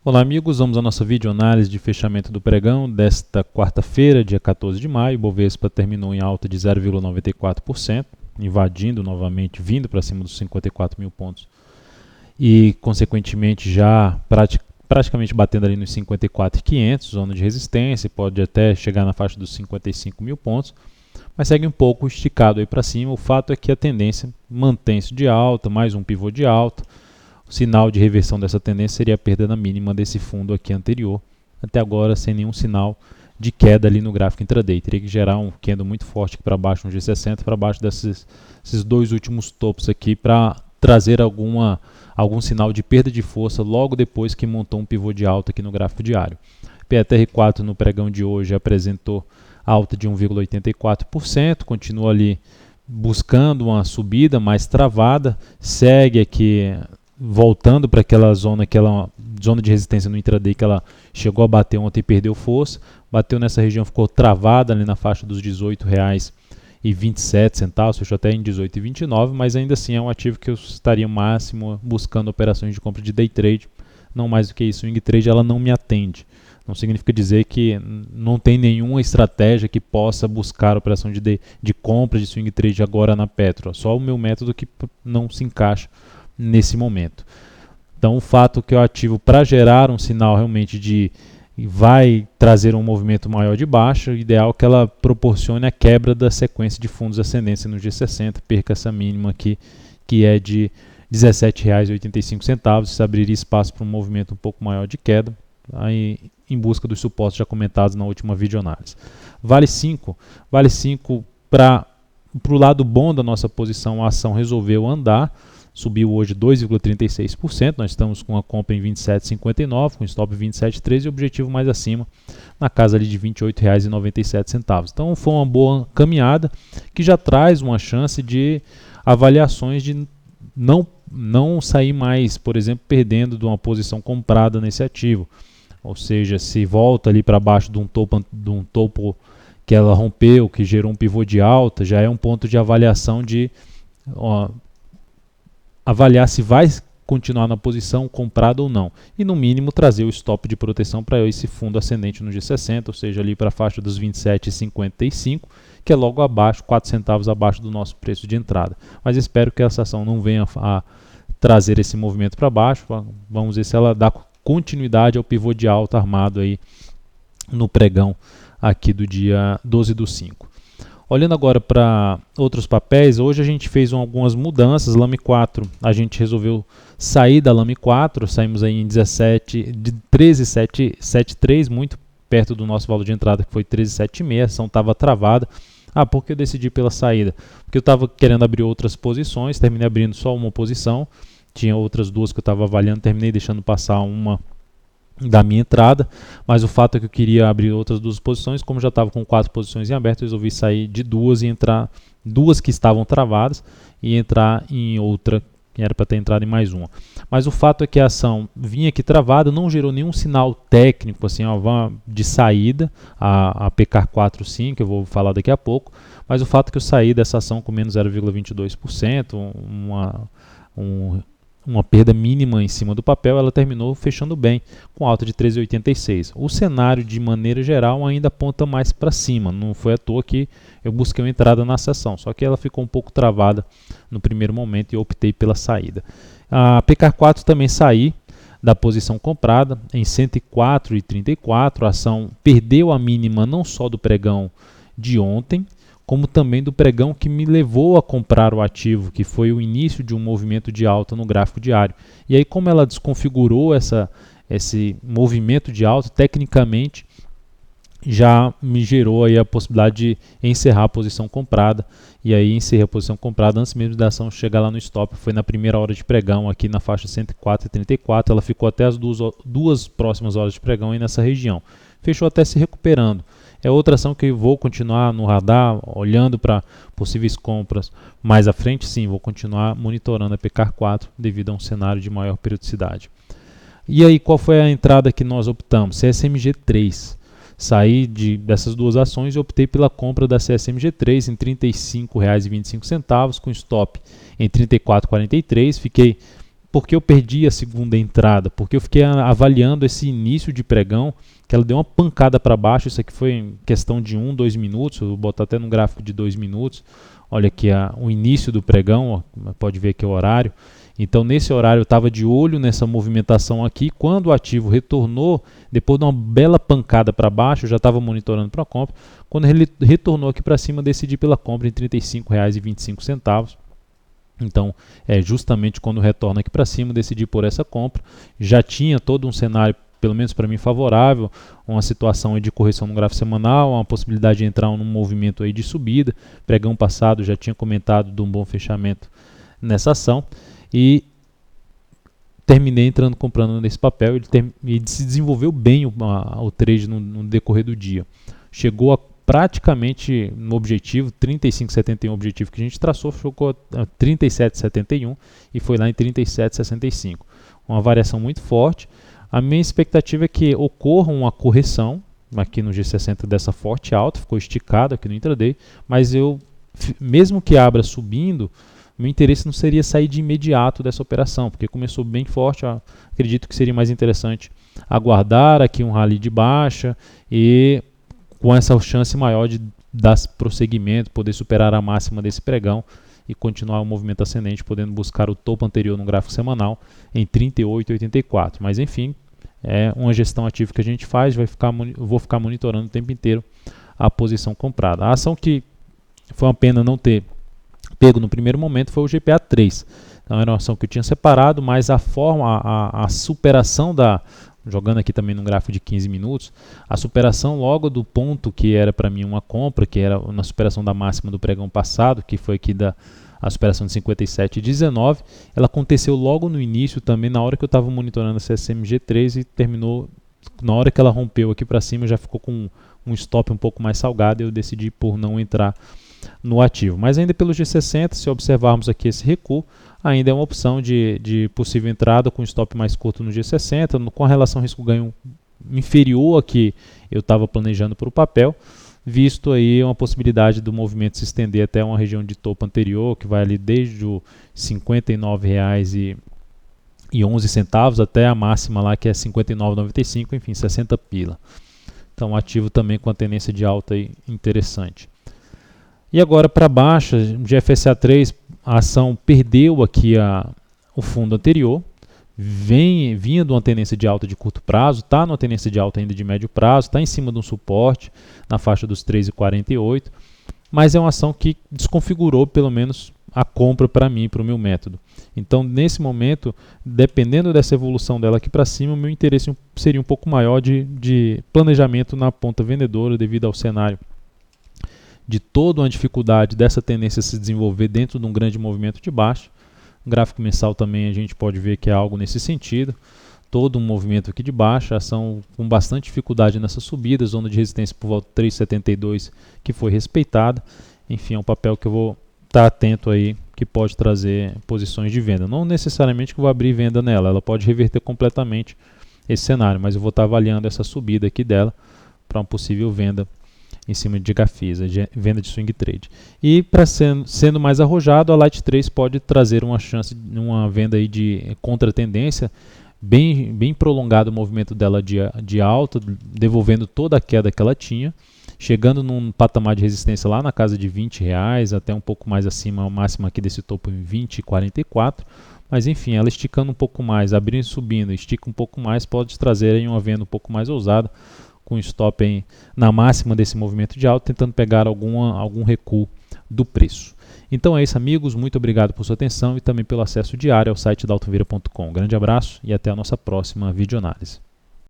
Olá amigos, vamos à nossa videoanálise de fechamento do pregão desta quarta-feira, dia 14 de maio. O Bovespa terminou em alta de 0,94%, invadindo novamente, vindo para cima dos 54 mil pontos e consequentemente já praticamente batendo ali nos 54.500, zona de resistência, pode até chegar na faixa dos 55 mil pontos, mas segue um pouco esticado aí para cima. O fato é que a tendência mantém-se de alta, mais um pivô de alta. O sinal de reversão dessa tendência seria a perda da mínima desse fundo aqui anterior, até agora sem nenhum sinal de queda ali no gráfico intraday. Teria que gerar um candle muito forte para baixo no G60, para baixo desses dois últimos topos aqui, para trazer algum sinal de perda de força logo depois que montou um pivô de alta aqui no gráfico diário. PETR4 no pregão de hoje apresentou alta de 1,84%, continua ali buscando uma subida mais travada, segue aqui voltando para aquela zona de resistência no intraday que ela chegou a bater ontem e perdeu força, bateu nessa região, ficou travada ali na faixa dos R$18,27, fechou até em R$18,29, mas ainda assim é um ativo que eu estaria máximo buscando operações de compra de day trade, não mais do que isso. Swing trade ela não me atende, não significa dizer que não tem nenhuma estratégia que possa buscar operação de compra de swing trade agora na Petro, só o meu método que não se encaixa nesse momento. Então o fato que o ativo, para gerar um sinal realmente de vai trazer um movimento maior de baixa, o ideal é que ela proporcione a quebra da sequência de fundos ascendentes no G60, perca essa mínima aqui que é de R$17,85, isso abriria espaço para um movimento um pouco maior de queda, aí em busca dos suportes já comentados na última videoanálise. Vale 5 para o lado bom da nossa posição, a ação resolveu andar, subiu hoje 2,36%, nós estamos com a compra em 27,59, com stop 27,13 e objetivo mais acima, na casa ali de R$28,97. Então foi uma boa caminhada que já traz uma chance de avaliações de não sair mais, por exemplo, perdendo de uma posição comprada nesse ativo. Ou seja, se volta ali para baixo de um topo que ela rompeu, que gerou um pivô de alta, já é um ponto de avaliação de avaliar se vai continuar na posição comprada ou não. E no mínimo trazer o stop de proteção para esse fundo ascendente no G60, ou seja, ali para a faixa dos 27,55, que é logo abaixo, 4 centavos abaixo do nosso preço de entrada. Mas espero que essa ação não venha a trazer esse movimento para baixo. Vamos ver se ela dá continuidade ao pivô de alta armado aí no pregão aqui do dia 12/5. Olhando agora para outros papéis, hoje a gente fez algumas mudanças. Lame 4, a gente resolveu sair da Lame 4, saímos aí em 13,773, muito perto do nosso valor de entrada, que foi 13,76, a ação estava travada. Por que eu decidi pela saída? Porque eu estava querendo abrir outras posições, terminei abrindo só uma posição, tinha outras duas que eu estava avaliando, terminei deixando passar uma da minha entrada, mas o fato é que eu queria abrir outras duas posições. Como já estava com 4 posições em aberto, eu resolvi sair de duas e entrar duas que estavam travadas e entrar em outra que era para ter entrado em mais uma. Mas o fato é que a ação vinha aqui travada, não gerou nenhum sinal técnico assim, de saída, a PK4 sim, que eu vou falar daqui a pouco, mas o fato é que eu saí dessa ação com menos 0,22%, uma perda mínima em cima do papel, ela terminou fechando bem, com alta de 13,86. O cenário, de maneira geral, ainda aponta mais para cima. Não foi à toa que eu busquei uma entrada na sessão, só que ela ficou um pouco travada no primeiro momento e eu optei pela saída. A PK4 também saí da posição comprada em 104,34. A ação perdeu a mínima não só do pregão de ontem, como também do pregão que me levou a comprar o ativo, que foi o início de um movimento de alta no gráfico diário. E aí, como ela desconfigurou esse movimento de alta, tecnicamente já me gerou aí a possibilidade de encerrar a posição comprada. E aí encerrei a posição comprada antes mesmo da ação chegar lá no stop. Foi na primeira hora de pregão aqui na faixa 104,34. Ela ficou até as duas próximas horas de pregão aí nessa região. Fechou até se recuperando. É outra ação que eu vou continuar no radar, olhando para possíveis compras mais à frente. Sim, vou continuar monitorando a PK4 devido a um cenário de maior periodicidade. E aí, qual foi a entrada que nós optamos? CSMG3. Saí dessas duas ações e optei pela compra da CSMG3 em R$ 35,25, com stop em R$ 34,43. Fiquei por que eu perdi a segunda entrada? Porque eu fiquei avaliando esse início de pregão, que ela deu uma pancada para baixo. Isso aqui foi em questão de 1, 2 minutos, eu vou botar até no gráfico de 2 minutos. Olha aqui o início do pregão, ó, pode ver aqui o horário. Então nesse horário eu estava de olho nessa movimentação aqui. Quando o ativo retornou, depois de uma bela pancada para baixo, eu já estava monitorando para a compra. Quando ele retornou aqui para cima, decidi pela compra em R$ 35,25. Então, justamente quando retorna aqui para cima, decidi por essa compra. Já tinha todo um cenário, pelo menos para mim, favorável, uma situação aí de correção no gráfico semanal, uma possibilidade de entrar num movimento aí de subida. Pregão passado já tinha comentado de um bom fechamento nessa ação e terminei entrando comprando nesse papel. Ele se desenvolveu bem o trade no decorrer do dia. Chegou a praticamente no objetivo, 35,71 objetivo que a gente traçou, ficou a 37,71 e foi lá em 37,65. Uma variação muito forte. A minha expectativa é que ocorra uma correção aqui no G60 dessa forte alta, ficou esticado aqui no intraday, mas mesmo que abra subindo, meu interesse não seria sair de imediato dessa operação, porque começou bem forte. Acredito que seria mais interessante aguardar aqui um rally de baixa e com essa chance maior de dar prosseguimento, poder superar a máxima desse pregão e continuar o movimento ascendente, podendo buscar o topo anterior no gráfico semanal em 38,84. Mas enfim, é uma gestão ativa que a gente faz, vou ficar monitorando o tempo inteiro a posição comprada. A ação que foi uma pena não ter pego no primeiro momento foi o GPA3. Então era uma ação que eu tinha separado, mas a superação jogando aqui também no gráfico de 15 minutos, a superação logo do ponto que era para mim uma compra, que era na superação da máxima do pregão passado, que foi aqui a superação de 57,19, ela aconteceu logo no início também, na hora que eu estava monitorando a CSMG3 e terminou, na hora que ela rompeu aqui para cima, já ficou com um stop um pouco mais salgado e eu decidi por não entrar no ativo. Mas ainda pelo G60, se observarmos aqui esse recuo, ainda é uma opção de possível entrada com stop mais curto no G60, com a relação risco-ganho inferior a que eu estava planejando para o papel, visto aí uma possibilidade do movimento se estender até uma região de topo anterior, que vai ali desde os R$ 59,11 até a máxima lá que é R$ 59,95, enfim, 60 pila. Então ativo também com a tendência de alta aí interessante. E agora para baixa, de FSA3, a ação perdeu aqui o fundo anterior, vinha de uma tendência de alta de curto prazo, está numa tendência de alta ainda de médio prazo, está em cima de um suporte na faixa dos 3,48, mas é uma ação que desconfigurou pelo menos a compra para mim, para o meu método. Então nesse momento, dependendo dessa evolução dela aqui para cima, o meu interesse seria um pouco maior de planejamento na ponta vendedora devido ao cenário de toda uma dificuldade dessa tendência se desenvolver dentro de um grande movimento de baixa. No gráfico mensal também a gente pode ver que é algo nesse sentido. Todo um movimento aqui de baixa, ação com bastante dificuldade nessa subida, zona de resistência por volta de 3,72 que foi respeitada. Enfim, é um papel que eu vou estar atento aí, que pode trazer posições de venda. Não necessariamente que eu vou abrir venda nela, ela pode reverter completamente esse cenário, mas eu vou estar avaliando essa subida aqui dela para uma possível venda em cima de Gafisa, venda de swing trade. E para sendo mais arrojado, a Light 3 pode trazer uma chance, uma venda aí de contra-tendência, bem prolongado o movimento dela de alta, devolvendo toda a queda que ela tinha, chegando num patamar de resistência lá na casa de R$20, até um pouco mais acima, a máxima aqui desse topo em 20,44. Mas enfim, ela esticando um pouco mais, abrindo e subindo, estica um pouco mais, pode trazer aí uma venda um pouco mais ousada, com stop na máxima desse movimento de alta, tentando pegar algum recuo do preço. Então é isso, amigos. Muito obrigado por sua atenção e também pelo acesso diário ao site da Altovira.com. Grande abraço e até a nossa próxima videoanálise.